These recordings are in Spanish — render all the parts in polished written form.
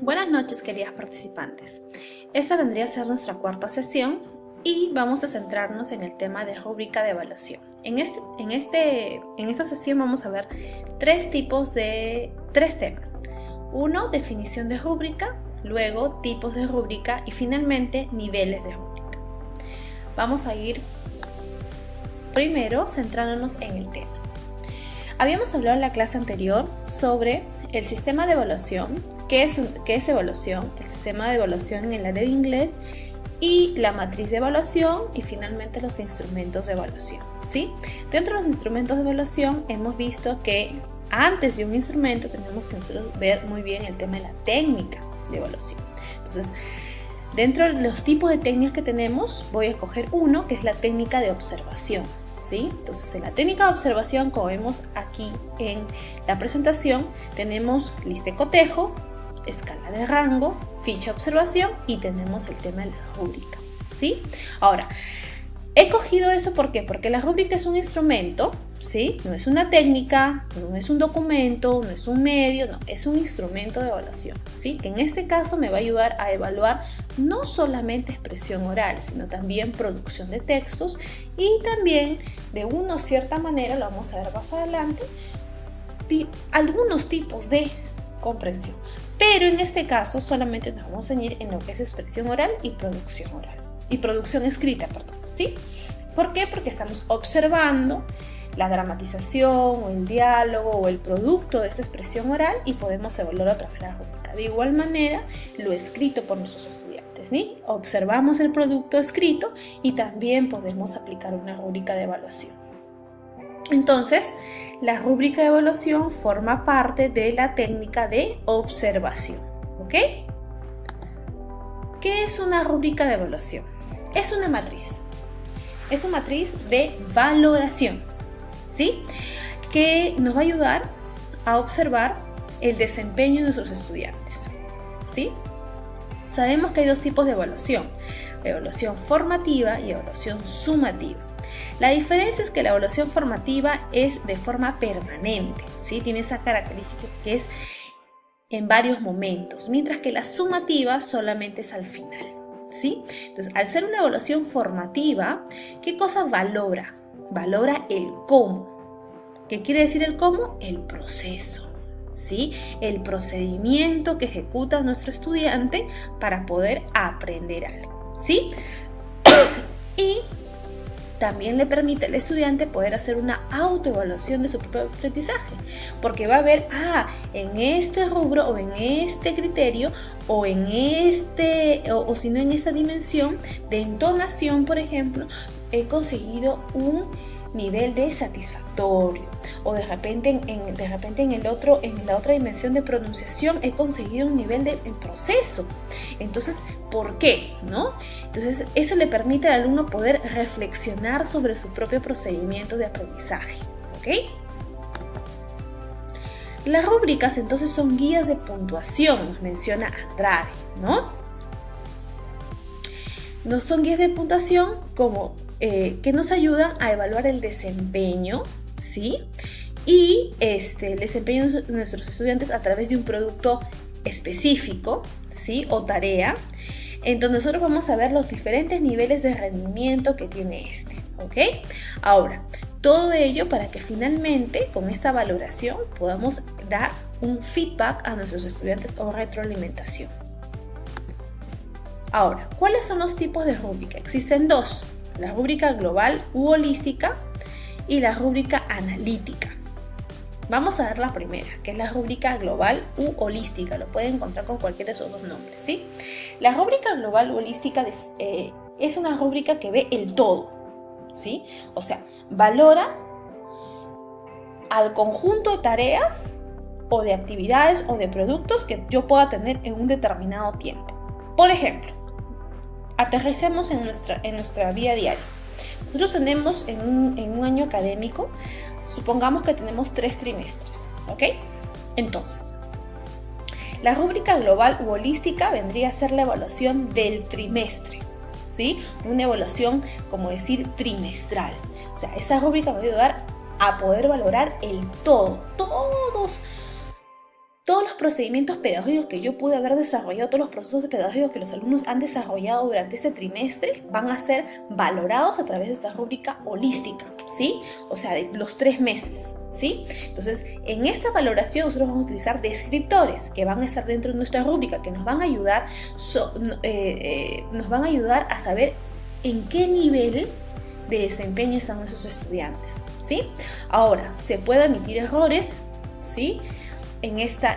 Buenas noches, queridas participantes. Esta vendría a ser nuestra cuarta sesión y vamos a centrarnos en el tema de rúbrica de evaluación. En esta sesión vamos a ver tres temas. Uno, definición de rúbrica, luego tipos de rúbrica y finalmente niveles de rúbrica. Vamos a ir primero centrándonos en el tema. Habíamos hablado en la clase anterior sobre el sistema de evaluación, qué es evaluación, el sistema de evaluación en el área de inglés y la matriz de evaluación y finalmente los instrumentos de evaluación, ¿sí? Dentro de los instrumentos de evaluación hemos visto que antes de un instrumento tenemos que nosotros ver muy bien el tema de la técnica de evaluación. Entonces, dentro de los tipos de técnicas que tenemos, voy a escoger uno que es la técnica de observación, ¿sí? Entonces, en la técnica de observación, como vemos aquí en la presentación, tenemos lista de cotejo, escala de rango, ficha de observación y tenemos el tema de la rúbrica, ¿sí? Ahora, he cogido eso ¿por qué? Porque la rúbrica es un instrumento, ¿sí? No es una técnica, no es un documento, no es un medio, no, es un instrumento de evaluación, ¿sí? Que en este caso me va a ayudar a evaluar no solamente expresión oral, sino también producción de textos y también, de una cierta manera, lo vamos a ver más adelante, algunos tipos de comprensión. Pero en este caso solamente nos vamos a ceñir en lo que es expresión oral y producción escrita, ¿sí? ¿Por qué? Porque estamos observando la dramatización o el diálogo o el producto de esta expresión oral y podemos evaluar a través de la rúbrica. De igual manera, lo escrito por nuestros estudiantes, ¿sí? Observamos el producto escrito y también podemos aplicar una rúbrica de evaluación. Entonces, la rúbrica de evaluación forma parte de la técnica de observación, ¿ok? ¿Qué es una rúbrica de evaluación? Es una matriz de valoración, ¿sí? Que nos va a ayudar a observar el desempeño de nuestros estudiantes, ¿sí? Sabemos que hay dos tipos de evaluación formativa y evaluación sumativa. La diferencia es que la evaluación formativa es de forma permanente, ¿sí? Tiene esa característica que es en varios momentos, mientras que la sumativa solamente es al final, ¿sí? Entonces, al ser una evaluación formativa, ¿qué cosa valora? Valora el cómo. ¿Qué quiere decir el cómo? El proceso, ¿sí? El procedimiento que ejecuta nuestro estudiante para poder aprender algo, ¿sí? Y también le permite al estudiante poder hacer una autoevaluación de su propio aprendizaje, porque va a ver, en este rubro o en este criterio o en o si no en esta dimensión de entonación, por ejemplo, he conseguido un nivel de satisfactorio, o de repente en la otra dimensión de pronunciación he conseguido un nivel de proceso. Entonces, ¿por qué? ¿No? Entonces, eso le permite al alumno poder reflexionar sobre su propio procedimiento de aprendizaje, ¿ok? Las rúbricas entonces son guías de puntuación, nos menciona Andrade, ¿no? No son guías de puntuación como que nos ayudan a evaluar el desempeño, ¿sí? Y el desempeño de nuestros estudiantes a través de un producto específico, ¿sí? O tarea, en donde nosotros vamos a ver los diferentes niveles de rendimiento que tiene ¿ok? Ahora, todo ello para que finalmente con esta valoración podamos dar un feedback a nuestros estudiantes o retroalimentación. Ahora, ¿cuáles son los tipos de rúbrica? Existen dos: la rúbrica global u holística y la rúbrica analítica. Vamos a ver la primera, que es la rúbrica global u holística. Lo pueden encontrar con cualquiera de esos dos nombres, ¿sí? La rúbrica global u holística es una rúbrica que ve el todo, ¿sí? O sea, valora al conjunto de tareas o de actividades o de productos que yo pueda tener en un determinado tiempo. Por ejemplo, aterricemos en nuestra vida diaria. Nosotros tenemos en un año académico, supongamos que tenemos 3 trimestres, ¿ok? Entonces, la rúbrica global u holística vendría a ser la evaluación del trimestre, ¿sí? Una evaluación, como decir, trimestral. O sea, esa rúbrica me va a ayudar a poder valorar el todo, todos los procedimientos pedagógicos que yo pude haber desarrollado, todos los procesos pedagógicos que los alumnos han desarrollado durante este trimestre van a ser valorados a través de esta rúbrica holística, ¿sí? O sea, de los 3 meses, ¿sí? Entonces, en esta valoración nosotros vamos a utilizar descriptores que van a estar dentro de nuestra rúbrica, que nos van a ayudar, a saber en qué nivel de desempeño están nuestros estudiantes, ¿sí? Ahora, se pueden admitir errores, ¿sí? En esta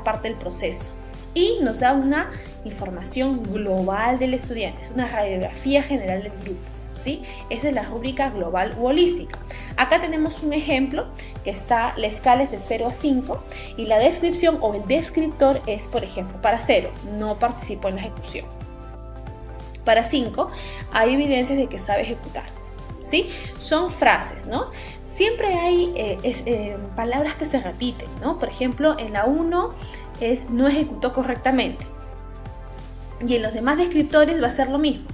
parte del proceso, y nos da una información global del estudiante, es una radiografía general del grupo, ¿sí? Esa es la rúbrica global u holística. Acá tenemos un ejemplo que está, la escala es de 0 a 5 y la descripción o el descriptor es, por ejemplo, para 0, no participó en la ejecución. Para 5, hay evidencias de que sabe ejecutar, ¿sí? Son frases, ¿no? Siempre hay palabras que se repiten, ¿no? Por ejemplo, en la 1 es no ejecutó correctamente. Y en los demás descriptores va a ser lo mismo,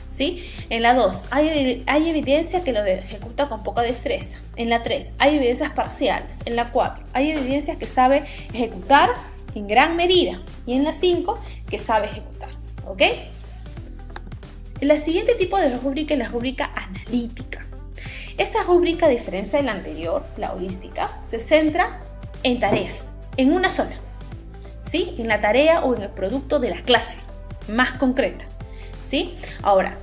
¿sí? En la 2 hay evidencia que lo ejecuta con poca destreza. En la 3 hay evidencias parciales. En la 4 hay evidencias que sabe ejecutar en gran medida. Y en la 5 que sabe ejecutar, ¿ok? El siguiente tipo de rúbrica es la rúbrica analítica. Esta rúbrica, a diferencia de la anterior, la holística, se centra en tareas, en una sola, ¿sí? En la tarea o en el producto de la clase, más concreta, ¿sí? Ahora,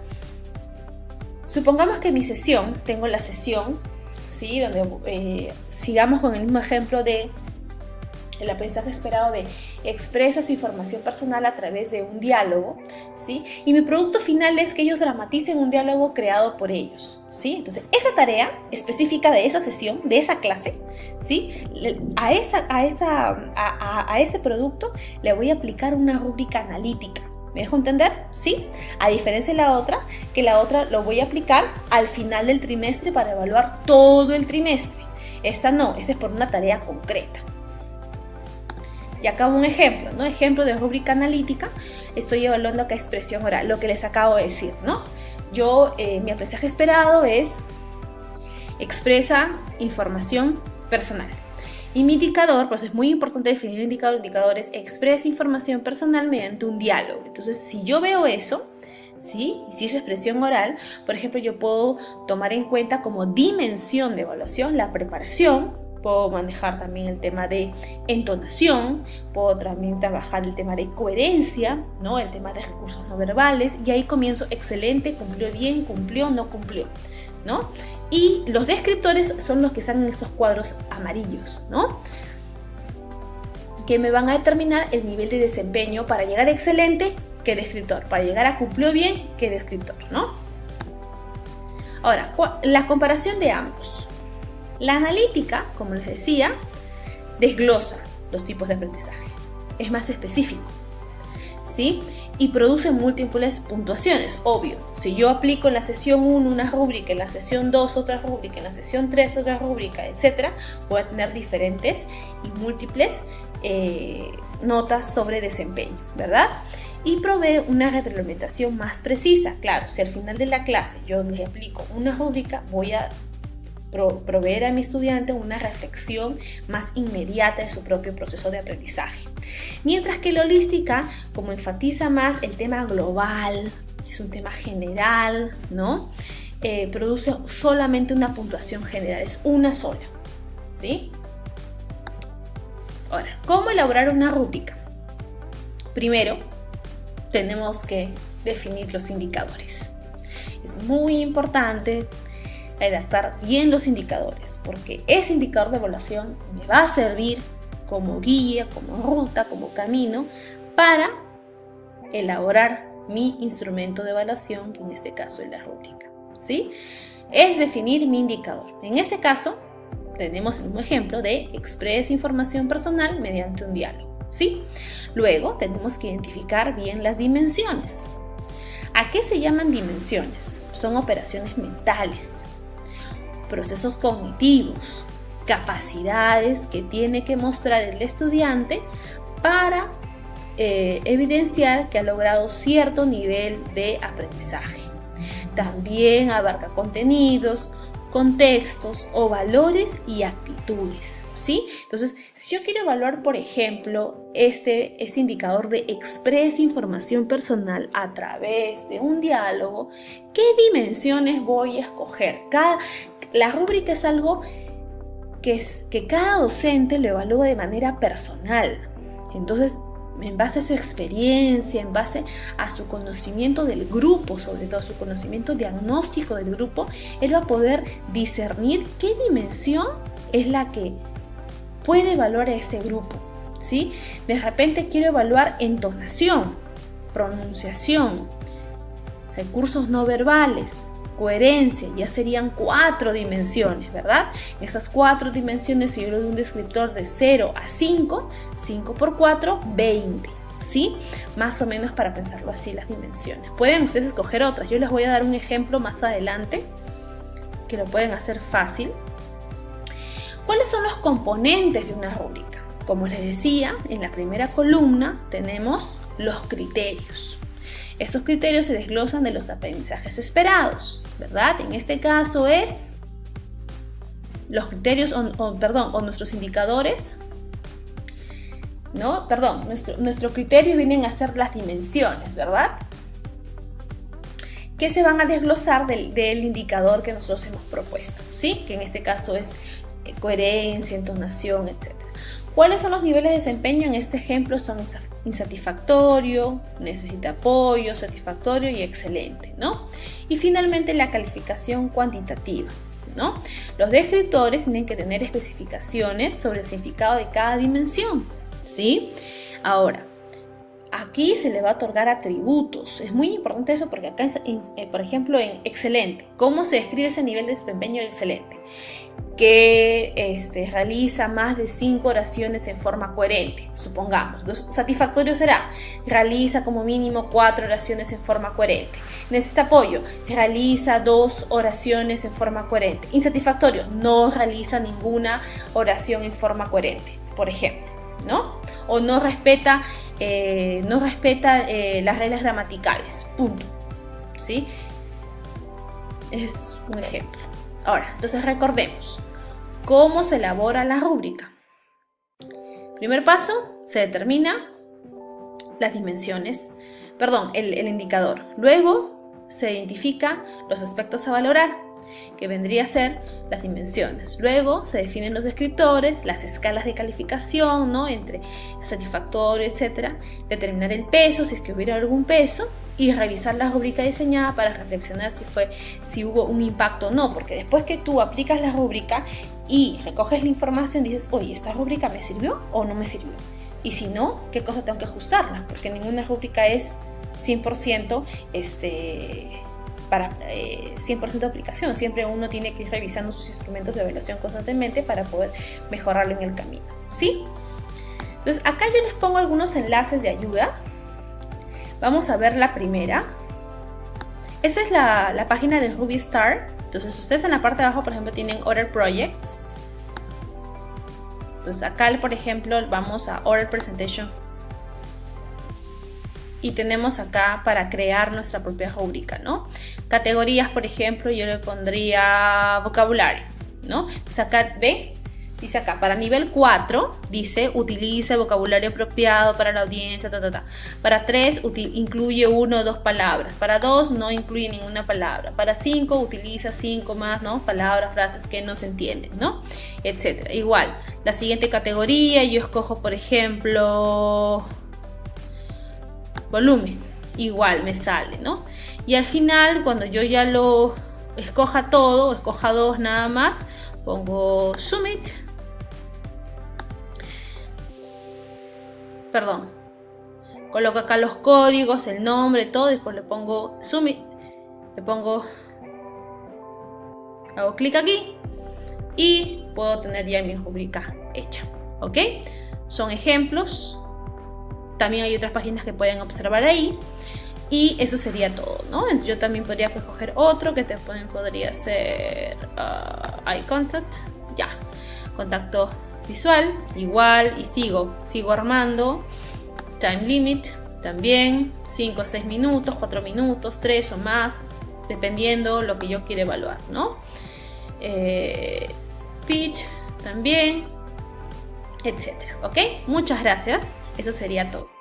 supongamos que en mi sesión, tengo la sesión, ¿sí? Donde sigamos con el mismo ejemplo de el aprendizaje esperado de expresa su información personal a través de un diálogo, ¿sí? Y mi producto final es que ellos dramaticen un diálogo creado por ellos, ¿sí? Entonces, esa tarea específica de esa sesión, de esa clase, ¿sí? A ese producto le voy a aplicar una rúbrica analítica. ¿Me dejo entender? ¿Sí? A diferencia de la otra, que la otra lo voy a aplicar al final del trimestre para evaluar todo el trimestre. Esta no, esta es por una tarea concreta. Y acá un ejemplo, ¿no? Ejemplo de rúbrica analítica. Estoy evaluando acá expresión oral, lo que les acabo de decir, ¿no? Yo, mi aprendizaje esperado es expresa información personal. Y mi indicador, pues es muy importante definir el indicador. El indicador es expresa información personal mediante un diálogo. Entonces, si yo veo eso, ¿sí? Y si es expresión oral, por ejemplo, yo puedo tomar en cuenta como dimensión de evaluación la preparación. Puedo manejar también el tema de entonación, puedo también trabajar el tema de coherencia, ¿no? El tema de recursos no verbales, y ahí comienzo excelente, cumplió bien, cumplió, no cumplió, ¿no? Y los descriptores son los que están en estos cuadros amarillos, ¿no? Que me van a determinar el nivel de desempeño para llegar a excelente, ¿qué descriptor? Para llegar a cumplió bien, ¿qué descriptor? ¿No? Ahora, la comparación de ambos. La analítica, como les decía, desglosa los tipos de aprendizaje. Es más específico, ¿sí? Y produce múltiples puntuaciones, obvio. Si yo aplico en la sesión 1 una rúbrica, en la sesión 2 otra rúbrica, en la sesión 3 otra rúbrica, etc., voy a tener diferentes y múltiples notas sobre desempeño, ¿verdad? Y provee una retroalimentación más precisa. Claro, si al final de la clase yo les aplico una rúbrica, voy a proveer a mi estudiante una reflexión más inmediata de su propio proceso de aprendizaje. Mientras que la holística, como enfatiza más el tema global, es un tema general, ¿no? Produce solamente una puntuación general, es una sola, ¿sí? Ahora, ¿cómo elaborar una rúbrica? Primero, tenemos que definir los indicadores. Es muy importante redactar bien los indicadores, porque ese indicador de evaluación me va a servir como guía, como ruta, como camino para elaborar mi instrumento de evaluación, que en este caso es la rúbrica, ¿sí? Es definir mi indicador. En este caso, tenemos el mismo ejemplo de expresa información personal mediante un diálogo, ¿sí? Luego, tenemos que identificar bien las dimensiones. ¿A qué se llaman dimensiones? Son operaciones mentales, procesos cognitivos, capacidades que tiene que mostrar el estudiante para evidenciar que ha logrado cierto nivel de aprendizaje. También abarca contenidos, contextos o valores y actitudes, ¿sí? Entonces, si yo quiero evaluar, por ejemplo, este indicador de expresa información personal a través de un diálogo, ¿qué dimensiones voy a escoger? La rúbrica es algo que cada docente lo evalúa de manera personal. Entonces, en base a su experiencia, en base a su conocimiento del grupo, sobre todo su conocimiento diagnóstico del grupo, él va a poder discernir qué dimensión es la que puede evaluar a ese grupo, ¿sí? De repente quiero evaluar entonación, pronunciación, recursos no verbales, coherencia, ya serían 4 dimensiones, ¿verdad? Esas 4 dimensiones, si yo le doy un descriptor de 0 a 5, 5 por 4, 20, ¿sí? Más o menos para pensarlo así las dimensiones. Pueden ustedes escoger otras, yo les voy a dar un ejemplo más adelante, que lo pueden hacer fácil. ¿Cuáles son los componentes de una rúbrica? Como les decía, en la primera columna tenemos los criterios. Esos criterios se desglosan de los aprendizajes esperados, ¿verdad? En este caso es los criterios, o nuestros indicadores, ¿no? Perdón, nuestros criterios vienen a ser las dimensiones, ¿verdad? Que se van a desglosar del indicador que nosotros hemos propuesto, ¿sí? Que en este caso es coherencia, entonación, etc. ¿Cuáles son los niveles de desempeño? En este ejemplo son insatisfactorio, necesita apoyo, satisfactorio y excelente, ¿no? Y finalmente la calificación cuantitativa, ¿no? Los descriptores tienen que tener especificaciones sobre el significado de cada dimensión, ¿sí? Ahora, aquí se le va a otorgar atributos. Es muy importante eso porque acá, por ejemplo, en excelente, ¿cómo se describe ese nivel de desempeño excelente? Que realiza más de 5 oraciones en forma coherente, supongamos. Entonces, satisfactorio será, realiza como mínimo 4 oraciones en forma coherente. Necesita apoyo, realiza 2 oraciones en forma coherente. Insatisfactorio, no realiza ninguna oración en forma coherente, por ejemplo, ¿no? O no respeta las reglas gramaticales, punto, ¿sí? Es un ejemplo. Ahora, entonces recordemos, ¿cómo se elabora la rúbrica? Primer paso, se determina las dimensiones, el indicador. Luego, se identifica los aspectos a valorar, que vendría a ser las dimensiones. Luego se definen los descriptores, las escalas de calificación, ¿no? Entre satisfactorio, etc. Determinar el peso, si es que hubiera algún peso, y revisar la rúbrica diseñada para reflexionar si hubo un impacto o no, porque después que tú aplicas la rúbrica y recoges la información, dices, oye, ¿esta rúbrica me sirvió o no me sirvió? Y si no, ¿qué cosa tengo que ajustarla? Porque ninguna rúbrica es 100% para 100% de aplicación. Siempre uno tiene que ir revisando sus instrumentos de evaluación constantemente para poder mejorarlo en el camino, ¿sí? Entonces acá yo les pongo algunos enlaces de ayuda. Vamos a ver la primera. Esta es la página de RubyStar. Entonces ustedes en la parte de abajo, por ejemplo, tienen Other Projects. Entonces acá, por ejemplo, vamos a Oral Presentation. Y tenemos acá para crear nuestra propia rúbrica, ¿no? Categorías, por ejemplo, yo le pondría vocabulario, ¿no? Entonces acá, ¿ven? Dice acá, para nivel 4, dice, utiliza vocabulario apropiado para la audiencia, Para 3, incluye 1 o 2 palabras. Para 2, no incluye ninguna palabra. Para 5, utiliza 5 más, ¿no? Palabras, frases que no se entienden, ¿no? Etcétera. Igual, la siguiente categoría, yo escojo, por ejemplo, volumen. Igual me sale, ¿no? Y al final, cuando yo ya lo escoja todo, escoja 2 nada más, pongo Submit. Coloco acá los códigos, el nombre, todo, y después le pongo Submit, hago clic aquí y puedo tener ya mi rúbrica hecha, ¿ok? Son ejemplos, también hay otras páginas que pueden observar ahí, y eso sería todo, ¿no? Entonces yo también podría escoger otro que podría ser Eye Contact, ya, contacto visual, igual, y sigo armando. Time limit también 5 a 6 minutos, 4 minutos, 3 o más, dependiendo lo que yo quiera evaluar, ¿no? Pitch también, etcétera. ¿Ok? Muchas gracias. Eso sería todo.